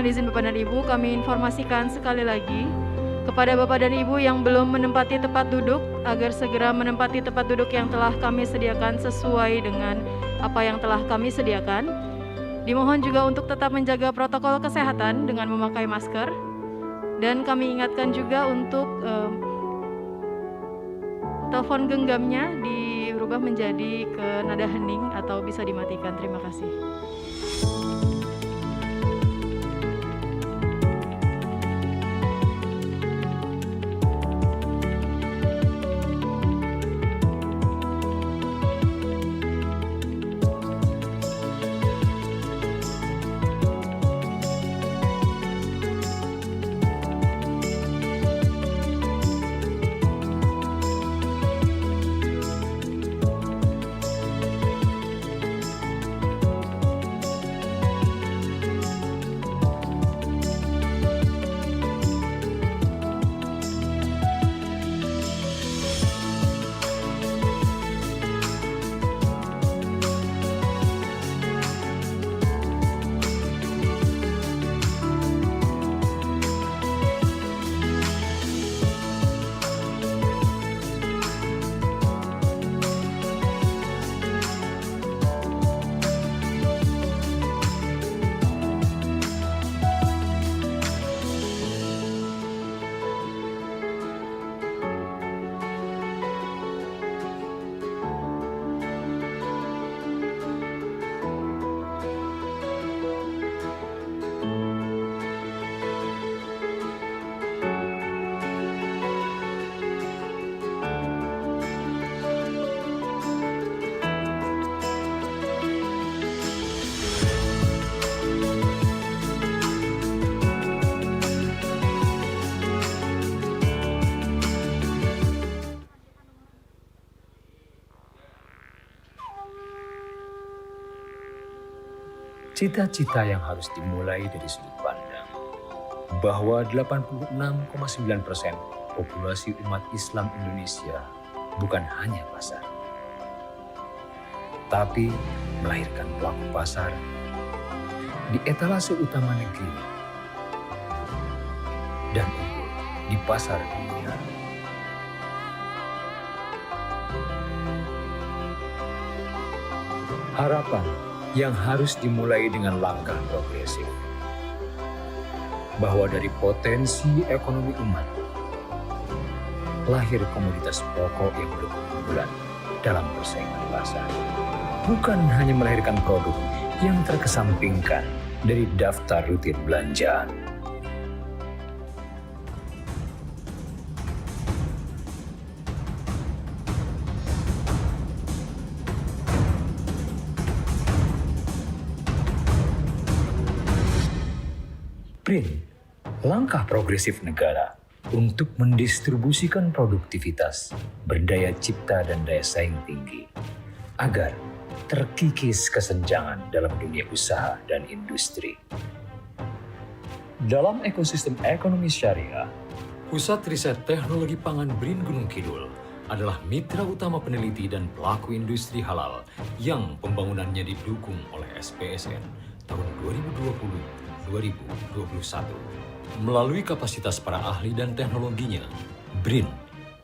Mohon izin Bapak dan Ibu, kami informasikan sekali lagi kepada Bapak dan Ibu yang belum menempati tempat duduk agar segera menempati tempat duduk yang telah kami sediakan sesuai dengan apa yang telah kami sediakan. Dimohon juga untuk tetap menjaga protokol kesehatan dengan memakai masker. Dan kami ingatkan juga untuk telepon genggamnya dirubah menjadi ke nada hening atau bisa dimatikan. Terima kasih. Cita-cita yang harus dimulai dari sudut pandang bahwa 86,9% populasi umat Islam Indonesia bukan hanya pasar, tapi melahirkan pelaku pasar di etalase utama negeri dan unggul di pasar dunia. Harapan yang harus dimulai dengan langkah progresif, bahwa dari potensi ekonomi umat, lahir komoditas pokok yang berkeunggulan dalam persaingan pasar. Bukan hanya melahirkan produk yang terkesampingkan dari daftar rutin belanjaan. BRIN, langkah progresif negara untuk mendistribusikan produktivitas, berdaya cipta dan daya saing tinggi, agar terkikis kesenjangan dalam dunia usaha dan industri. Dalam ekosistem ekonomi syariah, Pusat Riset Teknologi Pangan BRIN Gunung Kidul adalah mitra utama peneliti dan pelaku industri halal yang pembangunannya didukung oleh SPSN tahun 2020-2021. Melalui kapasitas para ahli dan teknologinya, BRIN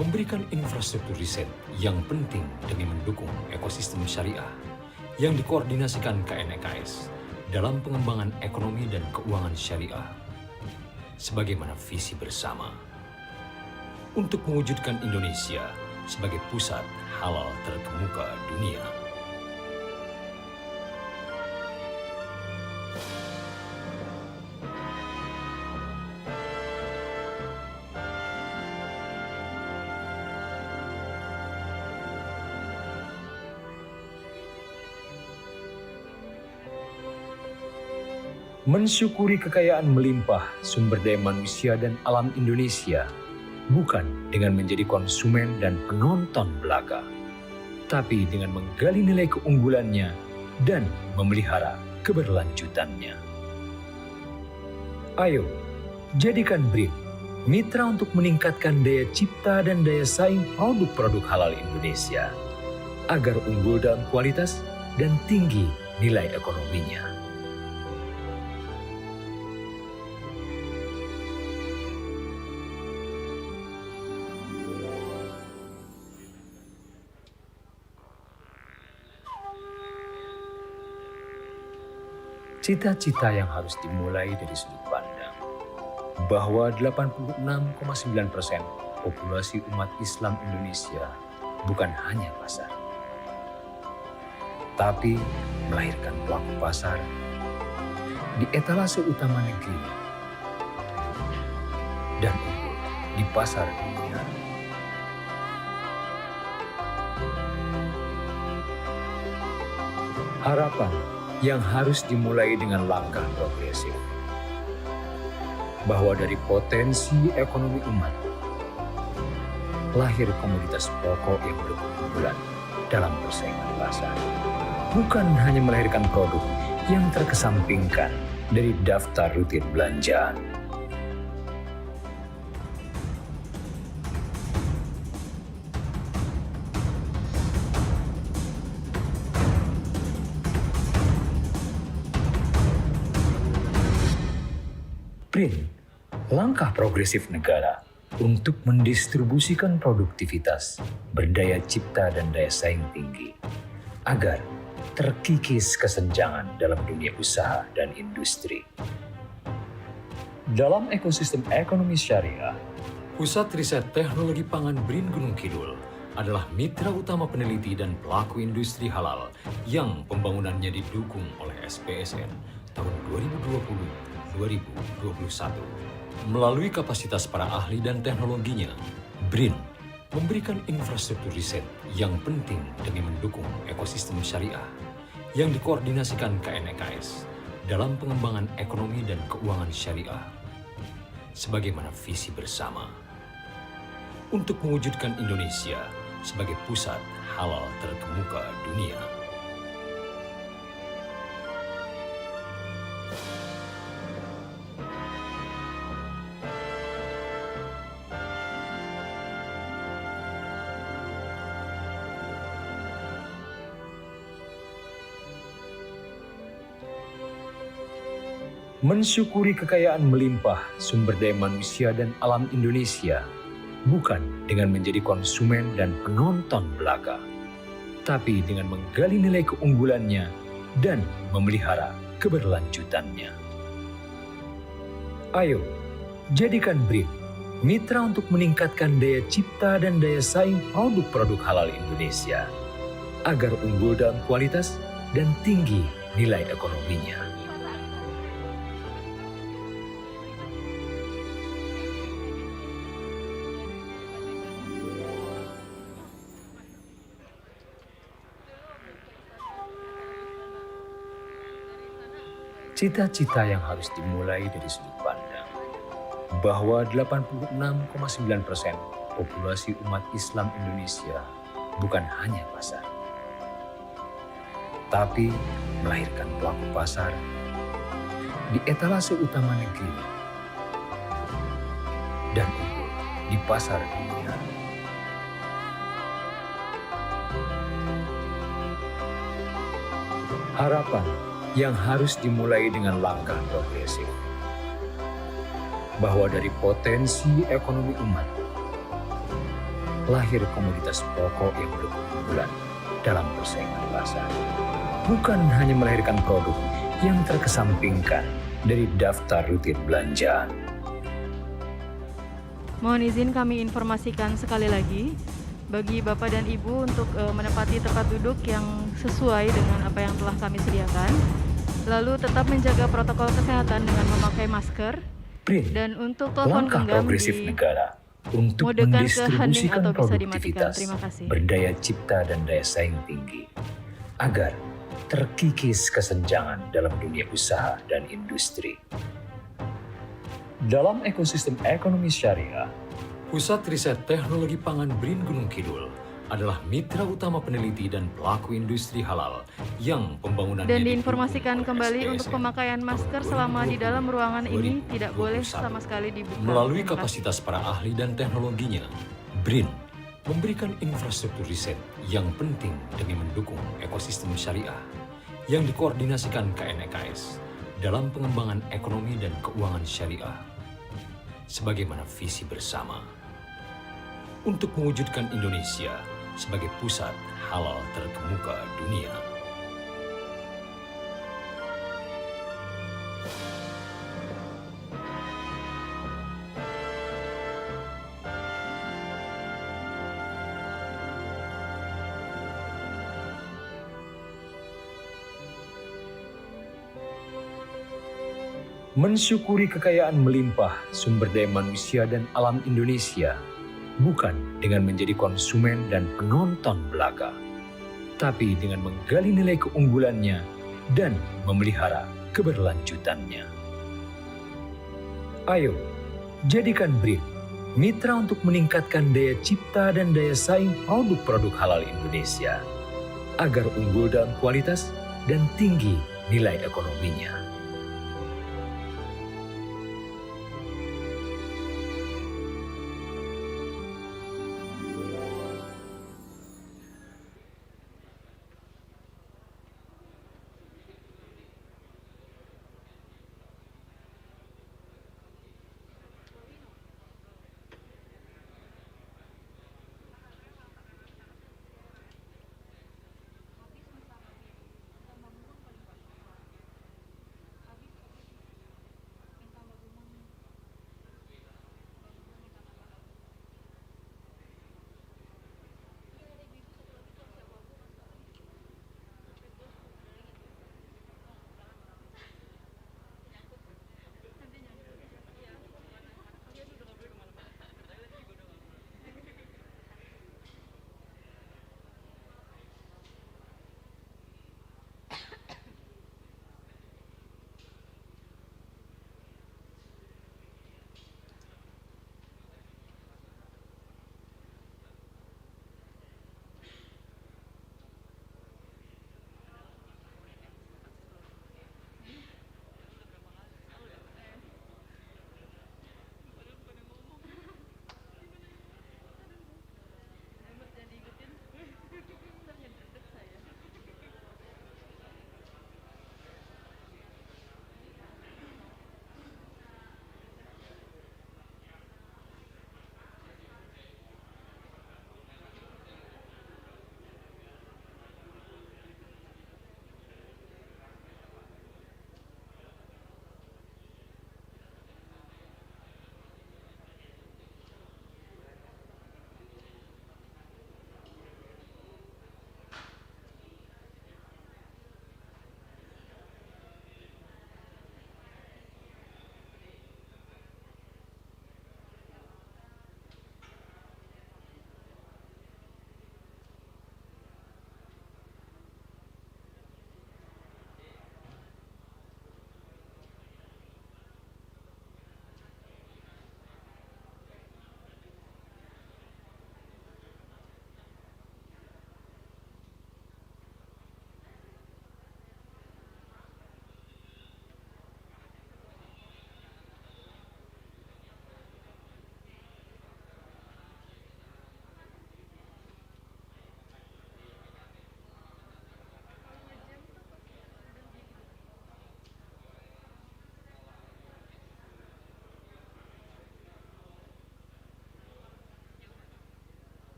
memberikan infrastruktur riset yang penting demi mendukung ekosistem syariah yang dikoordinasikan KNEKS dalam pengembangan ekonomi dan keuangan syariah sebagaimana visi bersama untuk mewujudkan Indonesia sebagai pusat halal terkemuka dunia. Mensyukuri kekayaan melimpah sumber daya manusia dan alam Indonesia bukan dengan menjadi konsumen dan penonton belaka, tapi dengan menggali nilai keunggulannya dan memelihara keberlanjutannya. Ayo, jadikan BRIN mitra untuk meningkatkan daya cipta dan daya saing produk-produk halal Indonesia agar unggul dalam kualitas dan tinggi nilai ekonominya. Cita-cita yang harus dimulai dari sudut pandang bahwa 86,9% populasi umat Islam Indonesia bukan hanya pasar, tapi melahirkan pelaku pasar di etalase utama negeri dan unggul di pasar dunia. Harapan yang harus dimulai dengan langkah progresif, bahwa dari potensi ekonomi umat, lahir komoditas pokok yang berkeunggulan dalam persaingan pasar. Bukan hanya melahirkan produk yang terkesampingkan dari daftar rutin belanjaan. BRIN, langkah progresif negara untuk mendistribusikan produktivitas, berdaya cipta dan daya saing tinggi, agar terkikis kesenjangan dalam dunia usaha dan industri. Dalam ekosistem ekonomi syariah, Pusat Riset Teknologi Pangan BRIN Gunung Kidul adalah mitra utama peneliti dan pelaku industri halal yang pembangunannya didukung oleh SPSN tahun 2020-2021. Melalui kapasitas para ahli dan teknologinya, BRIN memberikan infrastruktur riset yang penting demi mendukung ekosistem syariah yang dikoordinasikan KNEKS dalam pengembangan ekonomi dan keuangan syariah. Sebagaimana visi bersama untuk mewujudkan Indonesia sebagai pusat halal terkemuka dunia. Mensyukuri kekayaan melimpah sumber daya manusia dan alam Indonesia bukan dengan menjadi konsumen dan penonton belaka, tapi dengan menggali nilai keunggulannya dan memelihara keberlanjutannya. Ayo, jadikan BRIN mitra untuk meningkatkan daya cipta dan daya saing produk-produk halal Indonesia agar unggul dalam kualitas dan tinggi nilai ekonominya. Cita-cita yang harus dimulai dari sudut pandang bahwa 86,9% populasi umat Islam Indonesia bukan hanya pasar, tapi melahirkan pelaku pasar di etalase utama negeri dan unggul di pasar dunia. Harapan yang harus dimulai dengan langkah progresif, bahwa dari potensi ekonomi umat, lahir komoditas pokok yang berkeunggulan dalam persaingan pasar. Bukan hanya melahirkan produk yang terkesampingkan dari daftar rutin belanjaan. Mohon izin kami informasikan sekali lagi bagi Bapak dan Ibu untuk menempati tempat duduk yang sesuai dengan apa yang telah kami sediakan. Lalu tetap menjaga protokol kesehatan dengan memakai masker. BRIN, Dan untuk telepon langkah genggam progresif negara untuk modekan ke hening mendistribusikan atau bisa dimatikan. produktivitas, Terima kasih. berdaya cipta dan daya saing tinggi, agar terkikis kesenjangan dalam dunia usaha dan industri. Dalam ekosistem ekonomi syariah, Pusat Riset Teknologi Pangan BRIN Gunung Kidul adalah mitra utama peneliti dan pelaku industri halal yang pembangunannya Dan didukung diinformasikan oleh kembali SPSN untuk pemakaian masker tahun selama di dalam ruangan ini 2020-2021. tidak boleh sama sekali dibuka. Melalui Terima kasih. kapasitas para ahli dan teknologinya, BRIN memberikan infrastruktur riset yang penting demi mendukung ekosistem syariah yang dikoordinasikan KNEKS dalam pengembangan ekonomi dan keuangan syariah. Sebagaimana visi bersama untuk mewujudkan Indonesia sebagai pusat halal terkemuka dunia. mensyukuri kekayaan melimpah sumber daya manusia dan alam Indonesia, bukan dengan menjadi konsumen dan penonton belaka, tapi dengan menggali nilai keunggulannya dan memelihara keberlanjutannya. Ayo, jadikan BRIN mitra untuk meningkatkan daya cipta dan daya saing produk-produk halal Indonesia, agar unggul dalam kualitas dan tinggi nilai ekonominya.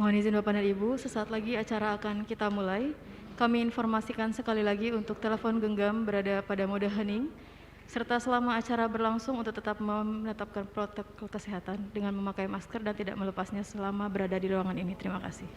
Mohon izin Bapak dan Ibu, sesaat lagi acara akan kita mulai. Kami informasikan sekali lagi untuk telepon genggam berada pada mode hening, serta selama acara berlangsung untuk tetap menetapkan protokol kesehatan dengan memakai masker dan tidak melepasnya selama berada di ruangan ini. Terima kasih.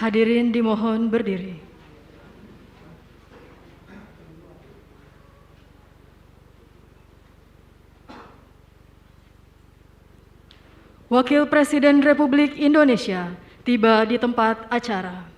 Hadirin dimohon berdiri. Wakil Presiden Republik Indonesia tiba di tempat acara.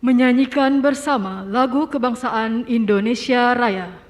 Menyanyikan bersama lagu kebangsaan Indonesia Raya.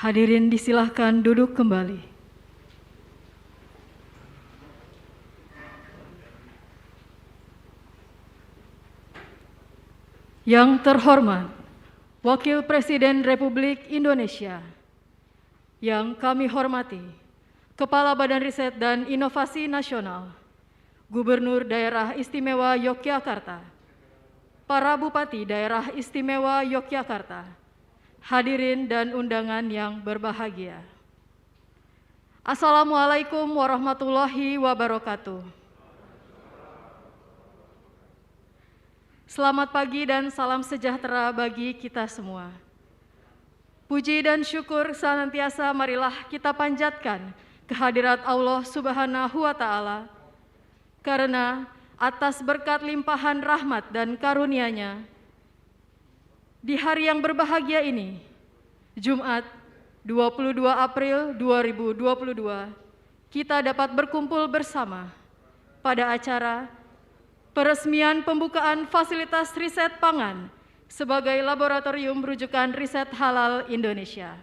Hadirin disilahkan duduk kembali. Yang terhormat, Wakil Presiden Republik Indonesia, yang kami hormati, Kepala Badan Riset dan Inovasi Nasional, Gubernur Daerah Istimewa Yogyakarta, para Bupati Daerah Istimewa Yogyakarta, hadirin dan undangan yang berbahagia. Assalamualaikum warahmatullahi wabarakatuh. Selamat pagi dan salam sejahtera bagi kita semua. Puji dan syukur senantiasa marilah kita panjatkan kehadirat Allah Subhanahu wa Ta'ala, karena atas berkat limpahan rahmat dan karunia-Nya, di hari yang berbahagia ini, Jumat 22 April 2022, kita dapat berkumpul bersama pada acara peresmian pembukaan fasilitas riset pangan sebagai laboratorium rujukan riset halal Indonesia.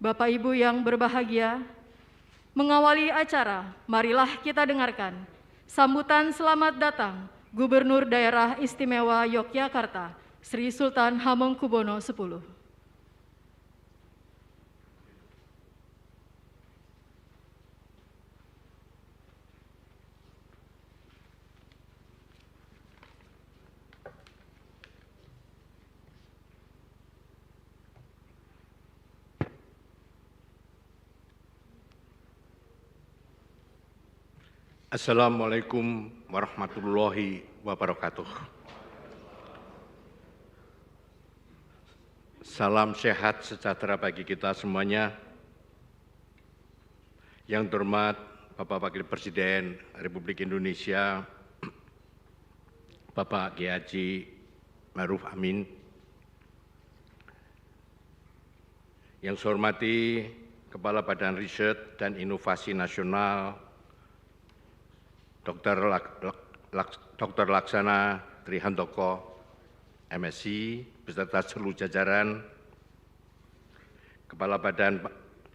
Bapak Ibu yang berbahagia, mengawali acara, marilah kita dengarkan sambutan selamat datang Gubernur Daerah Istimewa Yogyakarta, Sri Sultan Hamengkubuwono X. Assalamualaikum warahmatullahi wabarakatuh. Salam sehat sejahtera bagi kita semuanya. Yang terhormat Bapak Wakil Presiden Republik Indonesia, Bapak Kiai Haji Ma'ruf Amin. Yang saya hormati Kepala Badan Riset dan Inovasi Nasional, Dr. Laksana Trihandoko, MSc, beserta seluruh jajaran, Kepala Badan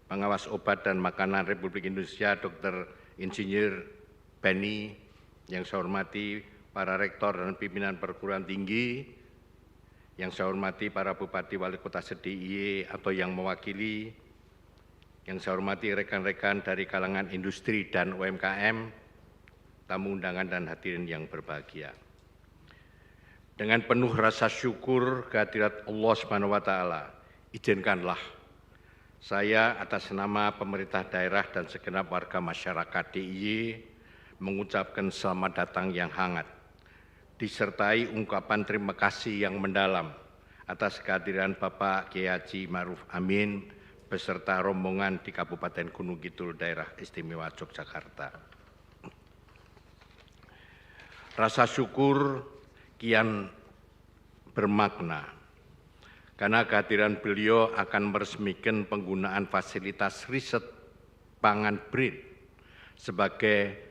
Pengawas Obat dan Makanan Republik Indonesia, Dr. Insinyur Beni, yang saya hormati para rektor dan pimpinan perguruan tinggi, yang saya hormati para bupati wali kota se-DIY atau yang mewakili, yang saya hormati rekan-rekan dari kalangan industri dan UMKM, tamu undangan dan hadirin yang berbahagia. Dengan penuh rasa syukur kehadirat Allah SWT, izinkanlah saya atas nama pemerintah daerah dan segenap warga masyarakat DIY mengucapkan selamat datang yang hangat, disertai ungkapan terima kasih yang mendalam atas kehadiran Bapak Kiai Haji Ma'ruf Amin beserta rombongan di Kabupaten Gunung Kidul, Daerah Istimewa Yogyakarta. Rasa syukur kian bermakna karena kehadiran beliau akan meresmikan penggunaan fasilitas riset pangan BRIN sebagai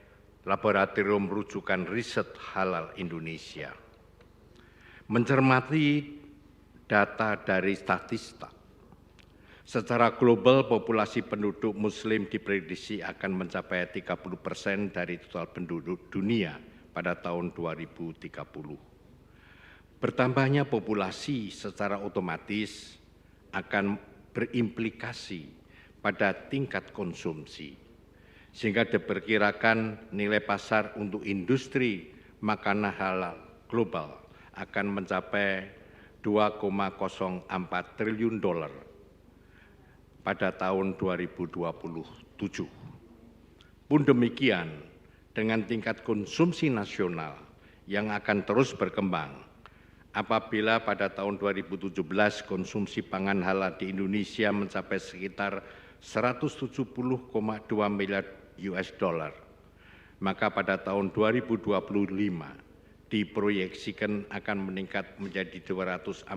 laboratorium rujukan riset halal Indonesia. Mencermati data dari Statista, secara global populasi penduduk muslim diprediksi akan mencapai 30% dari total penduduk dunia pada tahun 2030. Bertambahnya populasi secara otomatis akan berimplikasi pada tingkat konsumsi, sehingga diperkirakan nilai pasar untuk industri makanan halal global akan mencapai $2,04 triliun pada tahun 2027. Pun demikian, dengan tingkat konsumsi nasional yang akan terus berkembang, apabila pada tahun 2017 konsumsi pangan halal di Indonesia mencapai sekitar 170,2 miliar US dollar, maka pada tahun 2025 diproyeksikan akan meningkat menjadi 247,8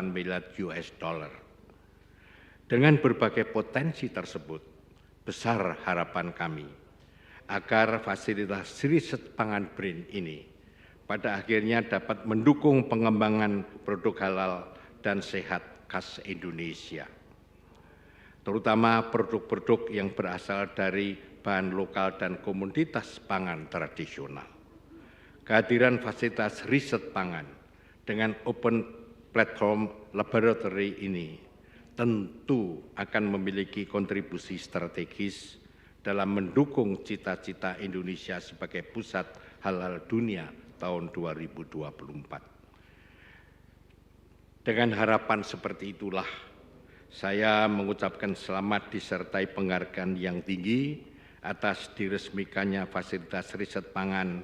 miliar US dollar. Dengan berbagai potensi tersebut, besar harapan kami agar fasilitas riset pangan BRIN ini pada akhirnya dapat mendukung pengembangan produk halal dan sehat khas Indonesia, terutama produk-produk yang berasal dari bahan lokal dan komoditas pangan tradisional. Kehadiran fasilitas riset pangan dengan open platform laboratory ini tentu akan memiliki kontribusi strategis dalam mendukung cita-cita Indonesia sebagai pusat halal dunia tahun 2024. Dengan harapan seperti itulah, saya mengucapkan selamat disertai penghargaan yang tinggi atas diresmikannya fasilitas riset pangan,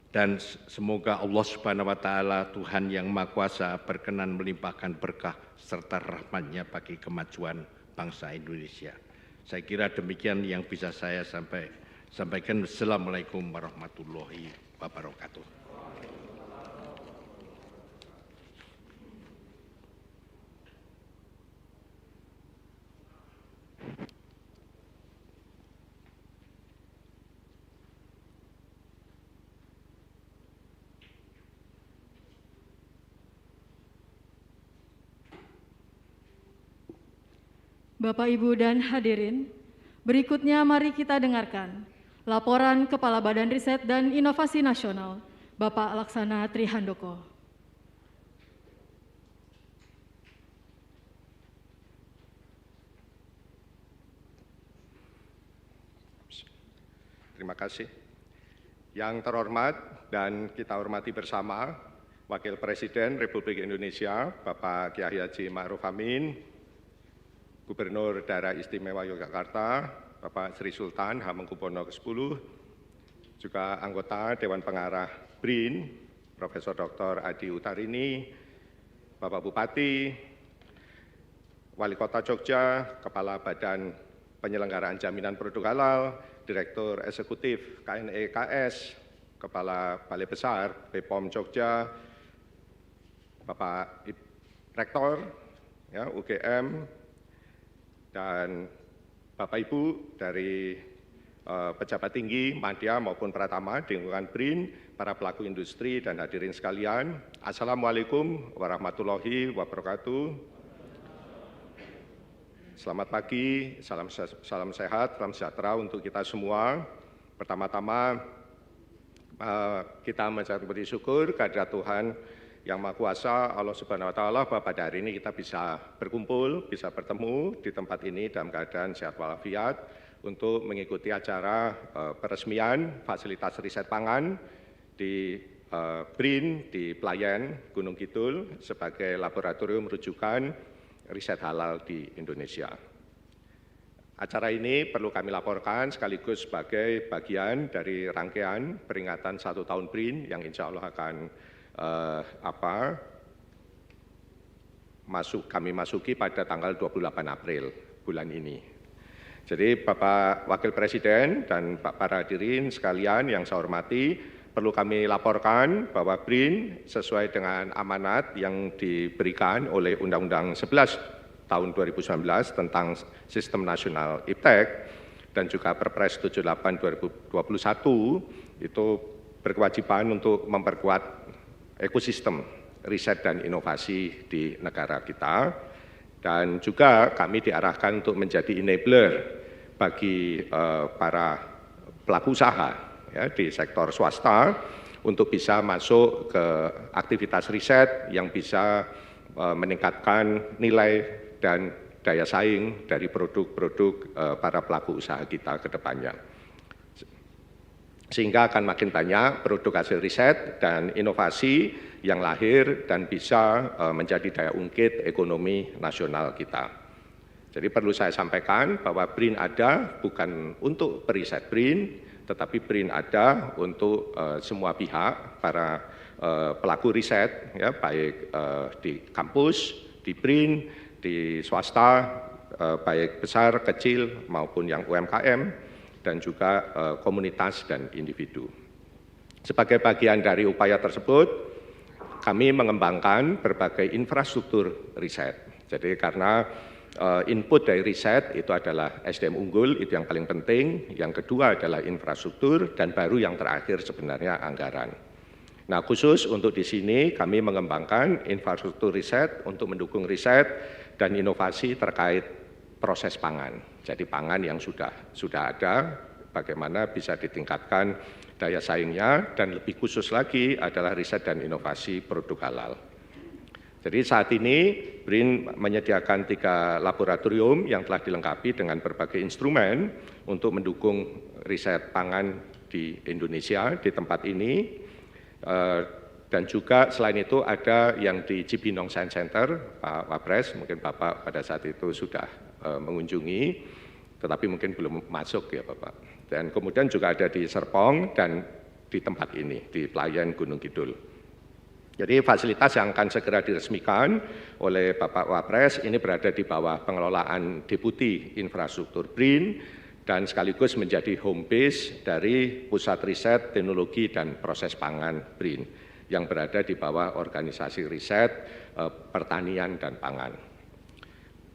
dan semoga Allah Subhanahu wa Ta'ala, Tuhan yang Maha Kuasa, berkenan melimpahkan berkah serta rahmat-Nya bagi kemajuan bangsa Indonesia. Saya kira demikian yang bisa saya sampaikan. Assalamualaikum warahmatullahi wabarakatuh. Bapak, Ibu, dan hadirin, berikutnya mari kita dengarkan laporan Kepala Badan Riset dan Inovasi Nasional, Bapak Laksana Trihandoko. Terima kasih. Yang terhormat dan kita hormati bersama, Wakil Presiden Republik Indonesia, Bapak Kiai Haji Ma'ruf Amin, Gubernur Daerah Istimewa Yogyakarta, Bapak Sri Sultan Hamengkubuwono ke-10, juga anggota Dewan Pengarah BRIN, Profesor Dr. Adi Utarini, Bapak Bupati, Wali Kota Jogja, Kepala Badan Penyelenggaraan Jaminan Produk Halal, Direktur Eksekutif KNEKS, Kepala Balai Besar BPOM Jogja, Bapak Rektor, ya, UGM, dan Bapak Ibu dari pejabat tinggi, madya maupun pratama di lingkungan BRIN, para pelaku industri dan hadirin sekalian. Assalamualaikum warahmatullahi wabarakatuh. Selamat pagi, salam sehat, salam sejahtera untuk kita semua. Pertama-tama kita mengucapkan bersyukur kehadirat Tuhan Yang Maha Kuasa, Allah Subhanahu wa Ta'ala, bahwa pada hari ini kita bisa berkumpul, bisa bertemu di tempat ini dalam keadaan sehat walafiat untuk mengikuti acara peresmian fasilitas riset pangan di BRIN di Pelayan, Gunung Kidul sebagai laboratorium rujukan riset halal di Indonesia. Acara ini perlu kami laporkan sekaligus sebagai bagian dari rangkaian peringatan 1 tahun BRIN yang insya Allah akan kami masuki pada tanggal 28 April bulan ini. Jadi Bapak Wakil Presiden dan para hadirin sekalian yang saya hormati, perlu kami laporkan bahwa BRIN sesuai dengan amanat yang diberikan oleh Undang-Undang 11 tahun 2019 tentang Sistem Nasional Iptek dan juga Perpres 78 2021 itu berkewajiban untuk memperkuat ekosistem riset dan inovasi di negara kita, dan juga kami diarahkan untuk menjadi enabler bagi para pelaku usaha ya, di sektor swasta untuk bisa masuk ke aktivitas riset yang bisa meningkatkan nilai dan daya saing dari produk-produk para pelaku usaha kita ke depannya. Sehingga akan makin banyak produk hasil riset dan inovasi yang lahir dan bisa menjadi daya ungkit ekonomi nasional kita. Jadi perlu saya sampaikan bahwa BRIN ada bukan untuk periset BRIN, tetapi BRIN ada untuk semua pihak, para pelaku riset, ya, baik di kampus, di BRIN, di swasta, baik besar, kecil, maupun yang UMKM, dan juga komunitas dan individu. Sebagai bagian dari upaya tersebut, kami mengembangkan berbagai infrastruktur riset. Jadi karena input dari riset itu adalah SDM unggul, itu yang paling penting. Yang kedua adalah infrastruktur, dan baru yang terakhir sebenarnya anggaran. Nah, khusus untuk di sini kami mengembangkan infrastruktur riset untuk mendukung riset dan inovasi terkait proses pangan. Jadi pangan yang sudah ada, bagaimana bisa ditingkatkan daya saingnya, dan lebih khusus lagi adalah riset dan inovasi produk halal. Jadi saat ini BRIN menyediakan 3 laboratorium yang telah dilengkapi dengan berbagai instrumen untuk mendukung riset pangan di Indonesia di tempat ini. Dan juga selain itu ada yang di Cibinong Science Center, Pak Wapres, mungkin Bapak pada saat itu sudah mengunjungi, tetapi mungkin belum masuk ya Bapak. Dan kemudian juga ada di Serpong dan di tempat ini, di Pelayan Gunung Kidul. Jadi fasilitas yang akan segera diresmikan oleh Bapak Wapres ini berada di bawah pengelolaan Deputi Infrastruktur BRIN dan sekaligus menjadi home base dari Pusat Riset, Teknologi, dan Proses Pangan BRIN yang berada di bawah Organisasi Riset, Pertanian, dan Pangan.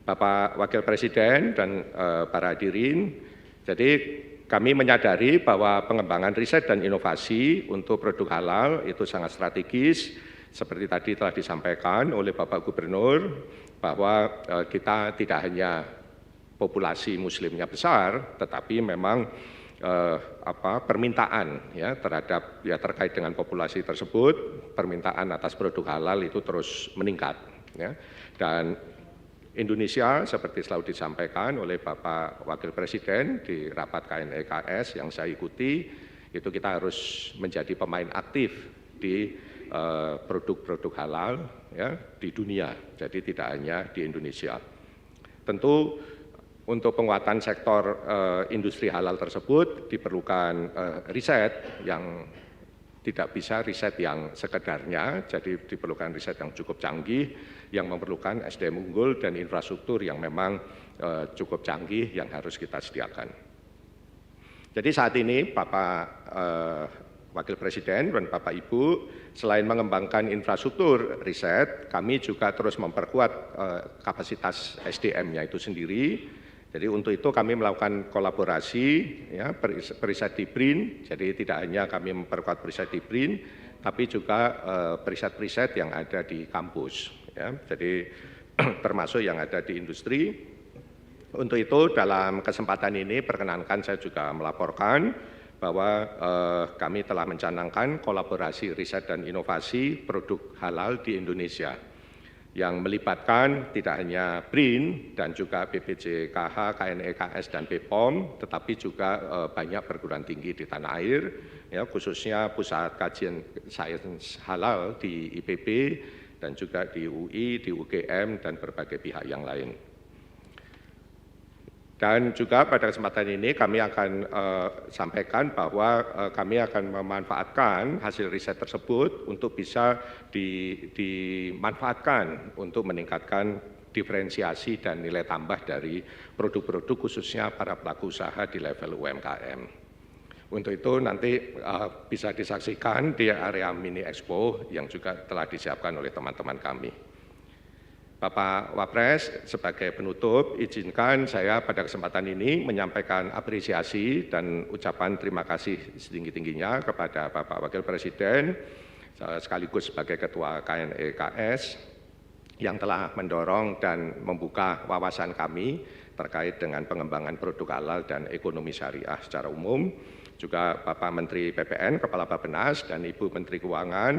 Bapak Wakil Presiden dan para hadirin, jadi kami menyadari bahwa pengembangan riset dan inovasi untuk produk halal itu sangat strategis, seperti tadi telah disampaikan oleh Bapak Gubernur, bahwa kita tidak hanya populasi muslimnya besar, tetapi memang permintaan ya terhadap ya terkait dengan populasi tersebut, permintaan atas produk halal itu terus meningkat ya. Dan Indonesia seperti selalu disampaikan oleh Bapak Wakil Presiden di rapat KNEKS yang saya ikuti, itu kita harus menjadi pemain aktif di produk-produk halal ya di dunia. Jadi tidak hanya di Indonesia. Tentu untuk penguatan sektor industri halal tersebut diperlukan riset yang tidak bisa riset yang sekedarnya, jadi diperlukan riset yang cukup canggih, yang memerlukan SDM unggul dan infrastruktur yang memang cukup canggih yang harus kita sediakan. Jadi saat ini Bapak Wakil Presiden dan Bapak Ibu, selain mengembangkan infrastruktur riset, kami juga terus memperkuat kapasitas SDM-nya itu sendiri. Jadi untuk itu kami melakukan kolaborasi ya, periset di BRIN, jadi tidak hanya kami memperkuat periset di BRIN, tapi juga periset-periset yang ada di kampus. Ya. Jadi termasuk yang ada di industri. Untuk itu dalam kesempatan ini perkenankan saya juga melaporkan bahwa kami telah mencanangkan kolaborasi riset dan inovasi produk halal di Indonesia yang melibatkan tidak hanya BRIN dan juga BPJKH, KNEKS, dan BPOM, tetapi juga banyak perguruan tinggi di tanah air, ya, khususnya Pusat Kajian Sains Halal di IPB, dan juga di UI, di UGM, dan berbagai pihak yang lain. Dan juga pada kesempatan ini kami akan sampaikan bahwa kami akan memanfaatkan hasil riset tersebut untuk bisa dimanfaatkan untuk meningkatkan diferensiasi dan nilai tambah dari produk-produk khususnya para pelaku usaha di level UMKM. Untuk itu nanti bisa disaksikan di area mini expo yang juga telah disiapkan oleh teman-teman kami. Bapak Wapres, sebagai penutup, izinkan saya pada kesempatan ini menyampaikan apresiasi dan ucapan terima kasih setinggi-tingginya kepada Bapak Wakil Presiden, sekaligus sebagai Ketua KNEKS, yang telah mendorong dan membuka wawasan kami terkait dengan pengembangan produk halal dan ekonomi syariah secara umum. Juga Bapak Menteri PPN, Kepala Bappenas, dan Ibu Menteri Keuangan,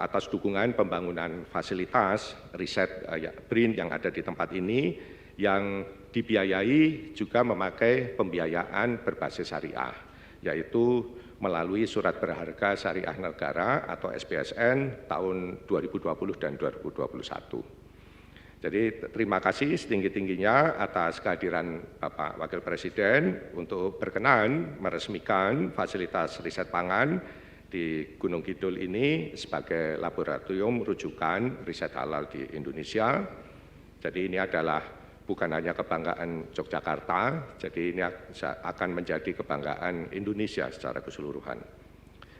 atas dukungan pembangunan fasilitas riset BRIN yang ada di tempat ini yang dibiayai juga memakai pembiayaan berbasis syariah, yaitu melalui Surat Berharga Syariah Negara atau SBSN tahun 2020 dan 2021. Jadi terima kasih setinggi-tingginya atas kehadiran Bapak Wakil Presiden untuk berkenan meresmikan fasilitas riset pangan di Gunung Kidul ini sebagai laboratorium rujukan riset halal di Indonesia. Jadi ini adalah bukan hanya kebanggaan Yogyakarta, jadi ini akan menjadi kebanggaan Indonesia secara keseluruhan.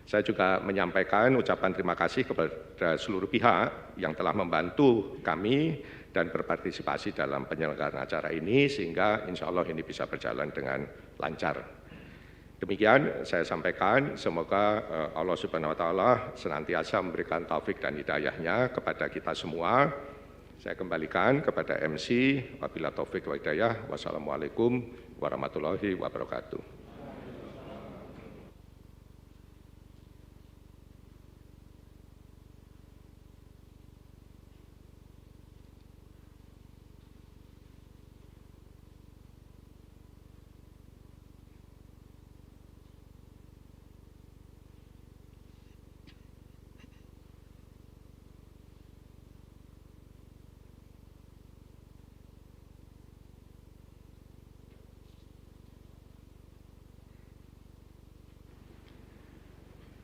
Saya juga menyampaikan ucapan terima kasih kepada seluruh pihak yang telah membantu kami dan berpartisipasi dalam penyelenggaraan acara ini sehingga insya Allah ini bisa berjalan dengan lancar. Demikian saya sampaikan, semoga Allah Subhanahu wa Ta'ala senantiasa memberikan taufik dan hidayahnya kepada kita semua. Saya kembalikan kepada MC, wabillahi taufik wa hidayah, wassalamualaikum warahmatullahi wabarakatuh.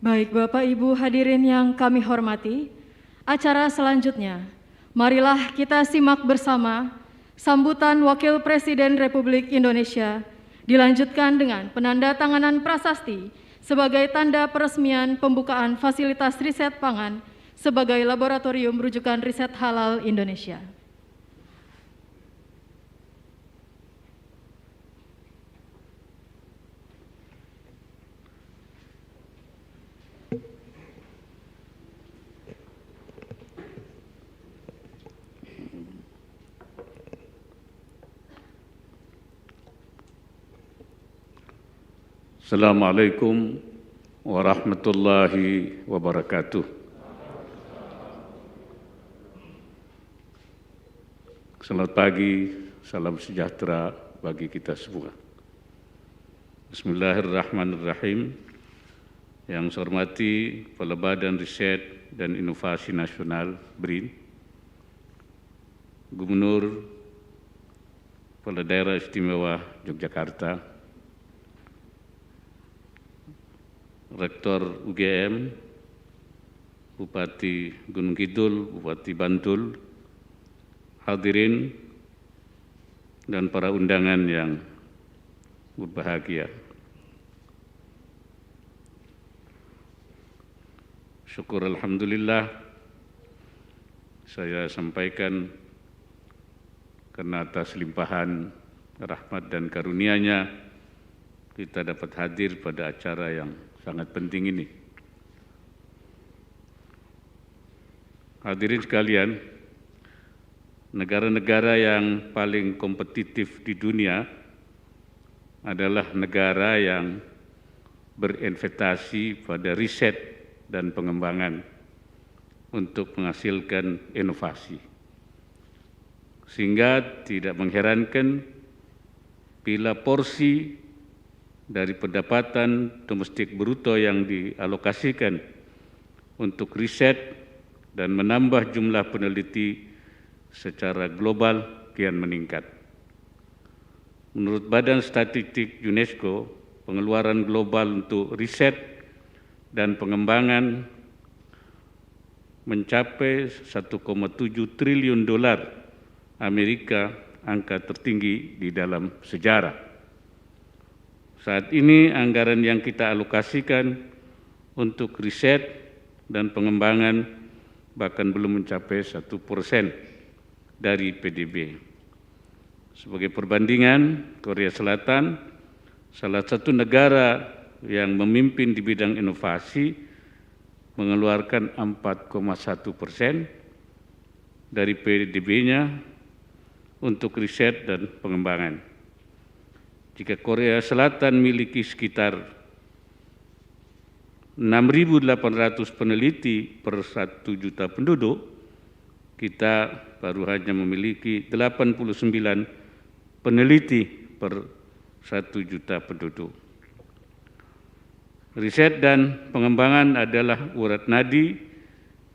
Baik Bapak Ibu hadirin yang kami hormati, acara selanjutnya, marilah kita simak bersama sambutan Wakil Presiden Republik Indonesia dilanjutkan dengan penandatanganan prasasti sebagai tanda peresmian pembukaan fasilitas riset pangan sebagai laboratorium rujukan riset halal Indonesia. Assalamualaikum warahmatullahi wabarakatuh. Selamat pagi, salam sejahtera bagi kita semua. Bismillahirrahmanirrahim. Yang saya hormati Kepala Badan Riset dan Inovasi Nasional BRIN, Gubernur Kepala Daerah Istimewa Yogyakarta, Rektor UGM, Bupati Gunung Kidul, Bupati Bantul, hadirin dan para undangan yang berbahagia. syukur alhamdulillah saya sampaikan karena atas limpahan rahmat dan karunia-Nya kita dapat hadir pada acara yang sangat penting ini. Hadirin sekalian, negara-negara yang paling kompetitif di dunia adalah negara yang berinvestasi pada riset dan pengembangan untuk menghasilkan inovasi. Sehingga tidak mengherankan bila porsi dari pendapatan domestik bruto yang dialokasikan untuk riset dan menambah jumlah peneliti secara global kian meningkat. Menurut Badan Statistik UNESCO, pengeluaran global untuk riset dan pengembangan mencapai 1,7 triliun dolar Amerika, angka tertinggi di dalam sejarah. Saat ini anggaran yang kita alokasikan untuk riset dan pengembangan bahkan belum mencapai 1% dari PDB. Sebagai perbandingan, Korea Selatan, salah satu negara yang memimpin di bidang inovasi, mengeluarkan 4,1% dari PDB-nya untuk riset dan pengembangan. Jika Korea Selatan memiliki sekitar 6.800 peneliti per 1 juta penduduk, kita baru hanya memiliki 89 peneliti per 1 juta penduduk. Riset dan pengembangan adalah urat nadi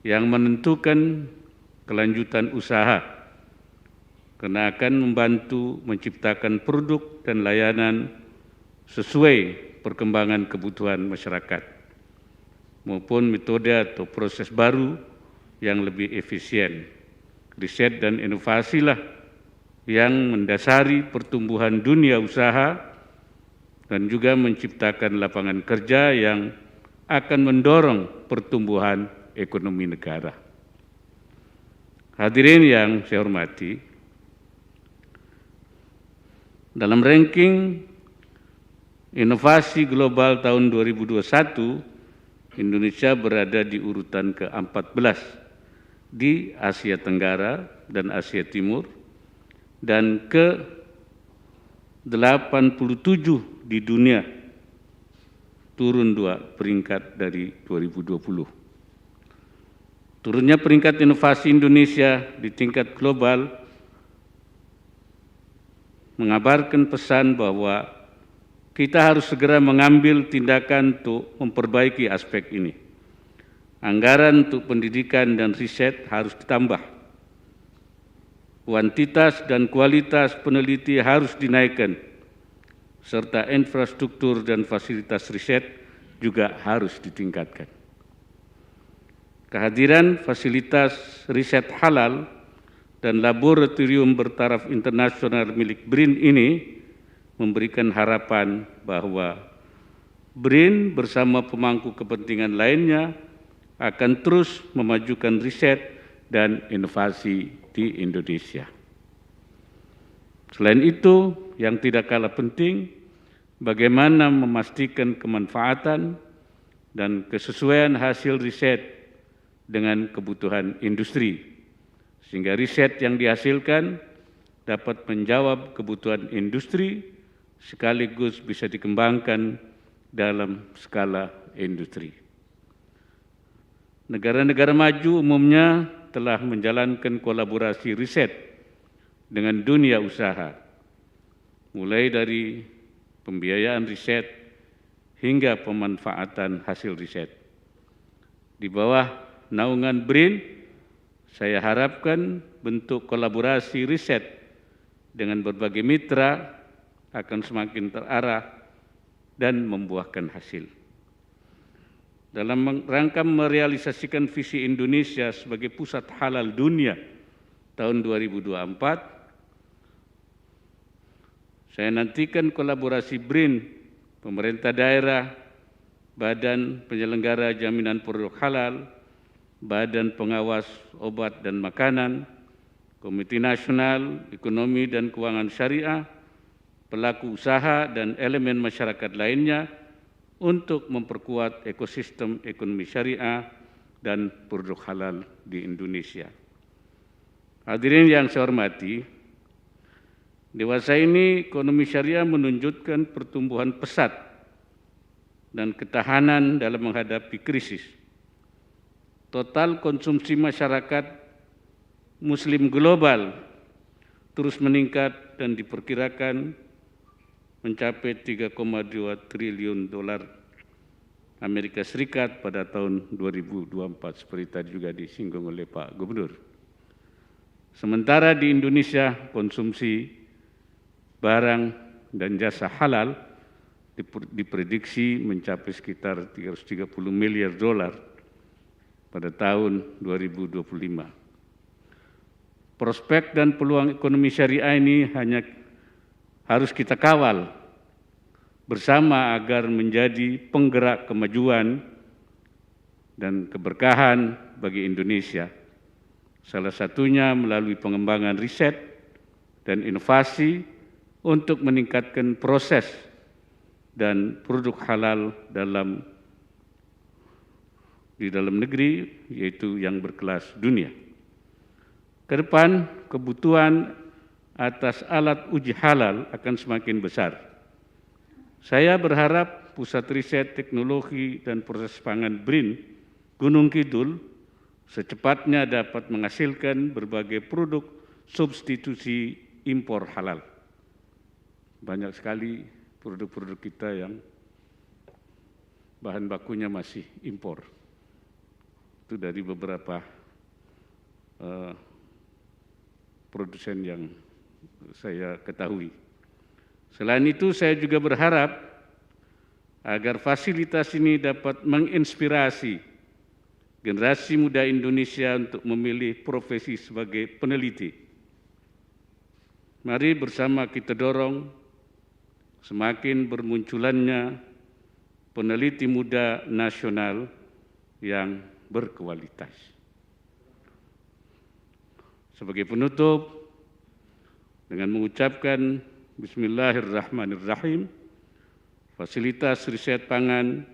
yang menentukan kelanjutan usaha, karena akan membantu menciptakan produk dan layanan sesuai perkembangan kebutuhan masyarakat, maupun metode atau proses baru yang lebih efisien. Riset dan inovasilah yang mendasari pertumbuhan dunia usaha dan juga menciptakan lapangan kerja yang akan mendorong pertumbuhan ekonomi negara. Hadirin yang saya hormati, dalam ranking inovasi global tahun 2021, Indonesia berada di urutan ke-14 di Asia Tenggara dan Asia Timur dan ke-87 di dunia, turun 2 peringkat dari 2020. Turunnya peringkat inovasi Indonesia di tingkat global mengabarkan pesan bahwa kita harus segera mengambil tindakan untuk memperbaiki aspek ini. Anggaran untuk pendidikan dan riset harus ditambah. Kuantitas dan kualitas peneliti harus dinaikkan, serta infrastruktur dan fasilitas riset juga harus ditingkatkan. Kehadiran fasilitas riset halal dan laboratorium bertaraf internasional milik BRIN ini memberikan harapan bahwa BRIN bersama pemangku kepentingan lainnya akan terus memajukan riset dan inovasi di Indonesia. Selain itu, yang tidak kalah penting, bagaimana memastikan kemanfaatan dan kesesuaian hasil riset dengan kebutuhan industri, sehingga riset yang dihasilkan dapat menjawab kebutuhan industri sekaligus bisa dikembangkan dalam skala industri. Negara-negara maju umumnya telah menjalankan kolaborasi riset dengan dunia usaha, mulai dari pembiayaan riset hingga pemanfaatan hasil riset. Di bawah naungan BRIN, saya harapkan bentuk kolaborasi riset dengan berbagai mitra akan semakin terarah dan membuahkan hasil. Dalam rangka merealisasikan visi Indonesia sebagai pusat halal dunia tahun 2024, saya nantikan kolaborasi BRIN, pemerintah daerah, Badan Penyelenggara Jaminan Produk Halal, Badan Pengawas Obat dan Makanan, Komite Nasional Ekonomi dan Keuangan Syariah, pelaku usaha dan elemen masyarakat lainnya untuk memperkuat ekosistem ekonomi syariah dan produk halal di Indonesia. Hadirin yang saya hormati, dewasa ini ekonomi syariah menunjukkan pertumbuhan pesat dan ketahanan dalam menghadapi krisis. Total konsumsi masyarakat Muslim global terus meningkat dan diperkirakan mencapai 3,2 triliun dolar Amerika Serikat pada tahun 2024, seperti tadi juga disinggung oleh Pak Gubernur. Sementara di Indonesia konsumsi barang dan jasa halal diprediksi mencapai sekitar 330 miliar dolar pada tahun 2025. Prospek dan peluang ekonomi syariah ini hanya harus kita kawal bersama agar menjadi penggerak kemajuan dan keberkahan bagi Indonesia. Salah satunya melalui pengembangan riset dan inovasi untuk meningkatkan proses dan produk halal di dalam negeri, yaitu yang berkelas dunia. Ke depan, kebutuhan atas alat uji halal akan semakin besar. Saya berharap Pusat Riset Teknologi dan Proses Pangan BRIN Gunung Kidul secepatnya dapat menghasilkan berbagai produk substitusi impor halal. Banyak sekali produk-produk kita yang bahan bakunya masih impor. Itu dari beberapa produsen yang saya ketahui. Selain itu, saya juga berharap agar fasilitas ini dapat menginspirasi generasi muda Indonesia untuk memilih profesi sebagai peneliti. Mari bersama kita dorong semakin bermunculannya peneliti muda nasional yang berkualitas. Sebagai penutup, dengan mengucapkan Bismillahirrahmanirrahim, fasilitas riset pangan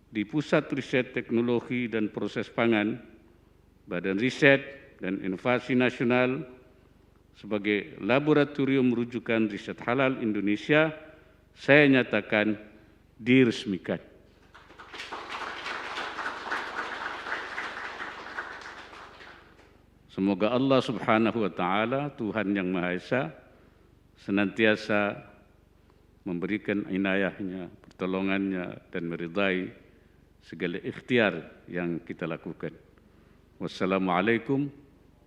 di Pusat Riset Teknologi dan Proses Pangan, Badan Riset dan Inovasi Nasional sebagai laboratorium rujukan riset halal Indonesia, saya nyatakan diresmikan. Semoga Allah Subhanahu wa Ta'ala, Tuhan yang Maha Esa, senantiasa memberikan inayahnya, pertolongannya, dan meridai segala ikhtiar yang kita lakukan. Wassalamualaikum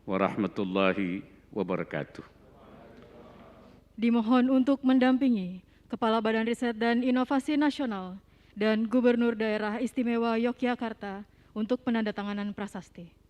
warahmatullahi wabarakatuh. Dimohon untuk mendampingi Kepala Badan Riset dan Inovasi Nasional dan Gubernur Daerah Istimewa Yogyakarta untuk penandatanganan prasasti.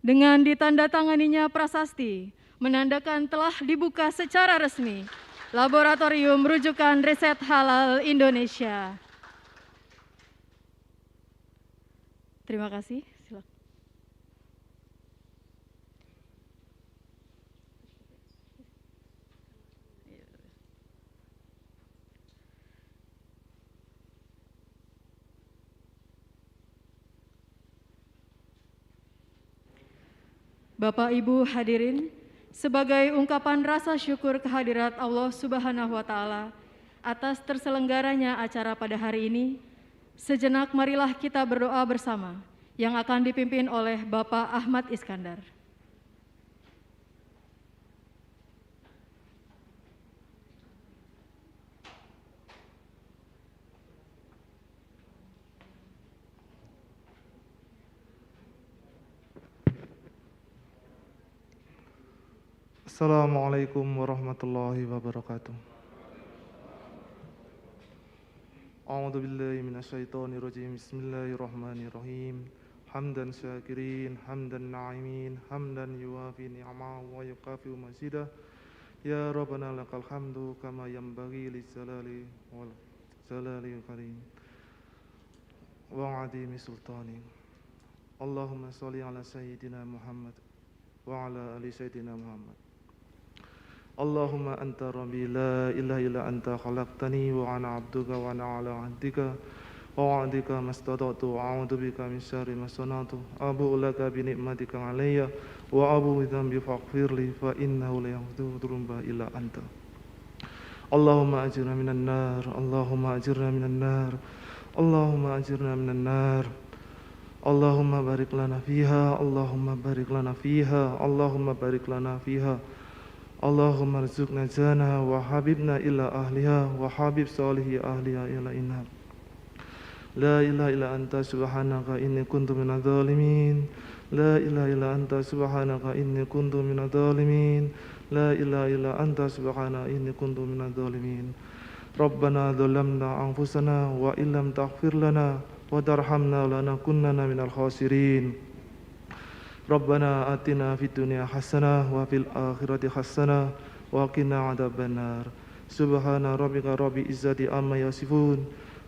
Dengan ditandatanganinya prasasti, menandakan telah dibuka secara resmi Laboratorium Rujukan Riset Halal Indonesia. Terima kasih. Silakan. Bapak Ibu hadirin, sebagai ungkapan rasa syukur kehadirat Allah Subhanahu wa Ta'ala atas terselenggaranya acara pada hari ini, sejenak marilah kita berdoa bersama yang akan dipimpin oleh Bapak Ahmad Iskandar. Assalamualaikum warahmatullahi wabarakatuh. أعوذ بالله من الشيطان الرجيم بسم الله الرحمن الرحيم حمدا شاكرين حمدا ناعمين حمدا يوافي نعمه ويكافئ مزيده يا ربنا لك الحمد كما ينبغي للجلال والجلال الكريم وعظيم سلطانه اللهم صل على سيدنا محمد وعلى آل سيدنا محمد اللهم أنت ربي لا إله إلا أنت خلقتني وأنا عبدك وأنا على عهدك ووعدك ما استطعت أعوذ بك من شر ما صنعت أبوء لك بنعمتك علي وأبوء بذنبي فاغفر لي فإنه لا يغفر الذنوب إلا أنت اللهم أجرنا من النار اللهم أجرنا من النار اللهم أجرنا من النار اللهم بارك لنا فيها اللهم بارك لنا فيها اللهم بارك لنا فيها اللهم ارزقنا جنة وحببنا إلى أهلها وحبب صالح أهلها إلى إنها لا إله إلا أنت سبحانك إني كنت من الظالمين لا إله إلا أنت سبحانك إني كنت من الظالمين لا إله إلا أنت سبحانك إني كنت من الظالمين ربنا ظلمنا أنفسنا وإن لم تغفر لنا وترحمنا لنكونن من الخاسرين ربنا آتنا في الدنيا حسنة وفي الآخرة حسنة وقنا عذاب النار سبحان ربك رب العزة عما يصفون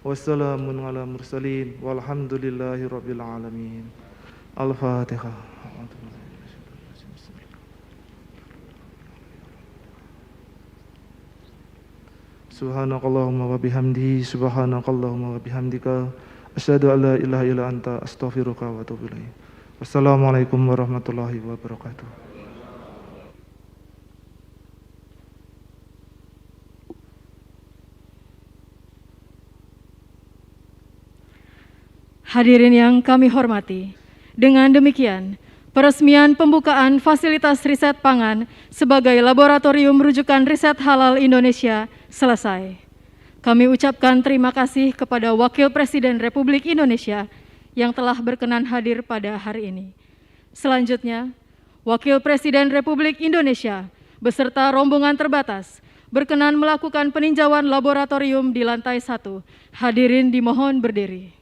والسلام على المرسلين والحمد لله رب العالمين الفاتحة Subhanakallahumma wa bihamdihi subhanakallahumma wa bihamdika asyhadu an la ilaha illa anta astaghfiruka wa atubu ilaik. Wassalamualaikum warahmatullahi wabarakatuh. Hadirin yang kami hormati, dengan demikian peresmian pembukaan fasilitas riset pangan sebagai laboratorium rujukan riset halal Indonesia selesai. Kami ucapkan terima kasih kepada Wakil Presiden Republik Indonesia yang telah berkenan hadir pada hari ini. Selanjutnya, Wakil Presiden Republik Indonesia beserta rombongan terbatas berkenan melakukan peninjauan laboratorium di lantai 1. Hadirin dimohon berdiri.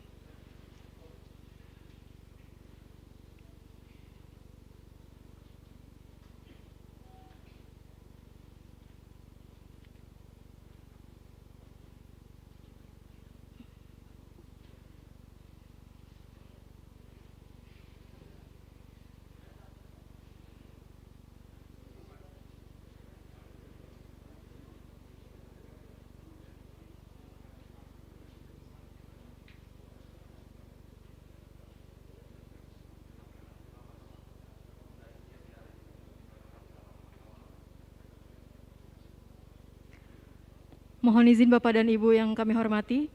Mohon izin Bapak dan Ibu yang kami hormati,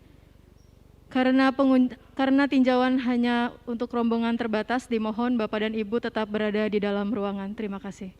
karena tinjauan hanya untuk rombongan terbatas, dimohon Bapak dan Ibu tetap berada di dalam ruangan. Terima kasih.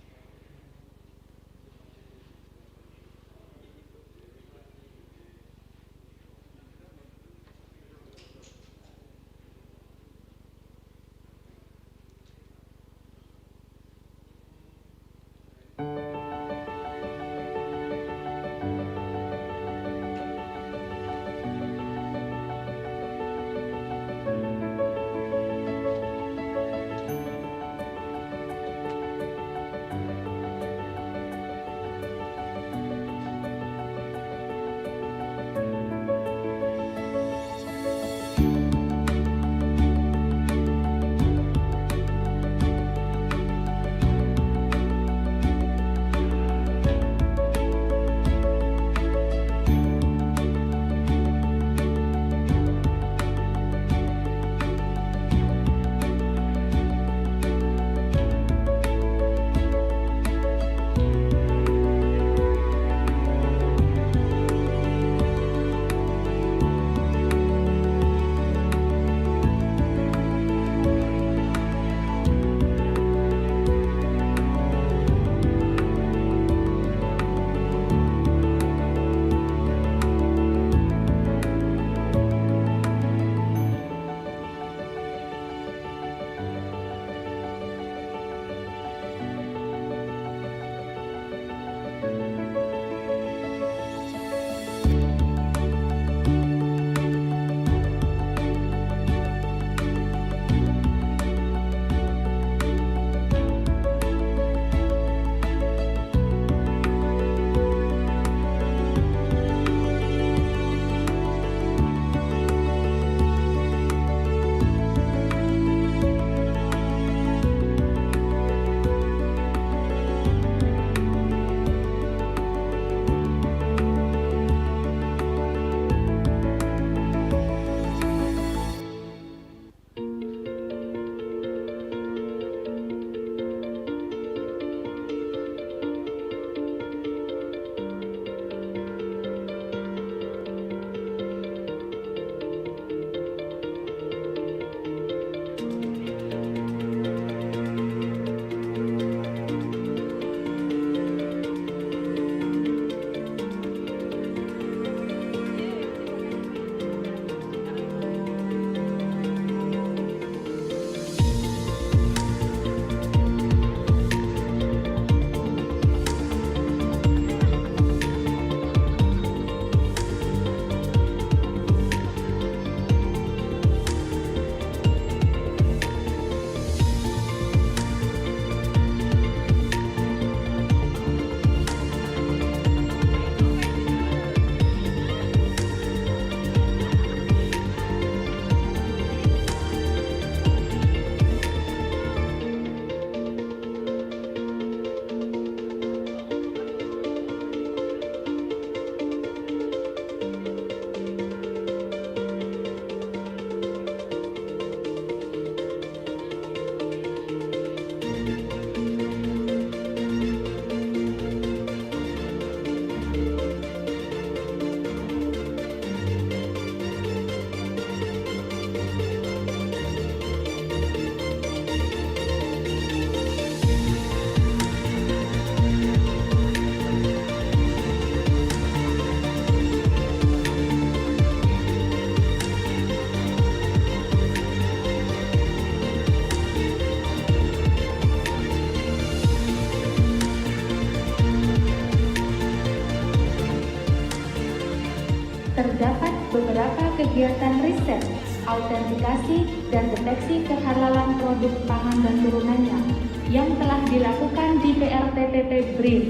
terdapat beberapa kegiatan riset, autentikasi, dan deteksi kehalalan produk pangan dan turunannya yang telah dilakukan di PRTTT BRIN.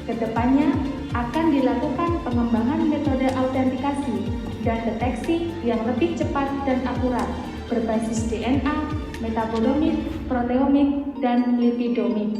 Kedepannya akan dilakukan pengembangan metode autentikasi dan deteksi yang lebih cepat dan akurat berbasis DNA, metabolomik, proteomik, dan lipidomik.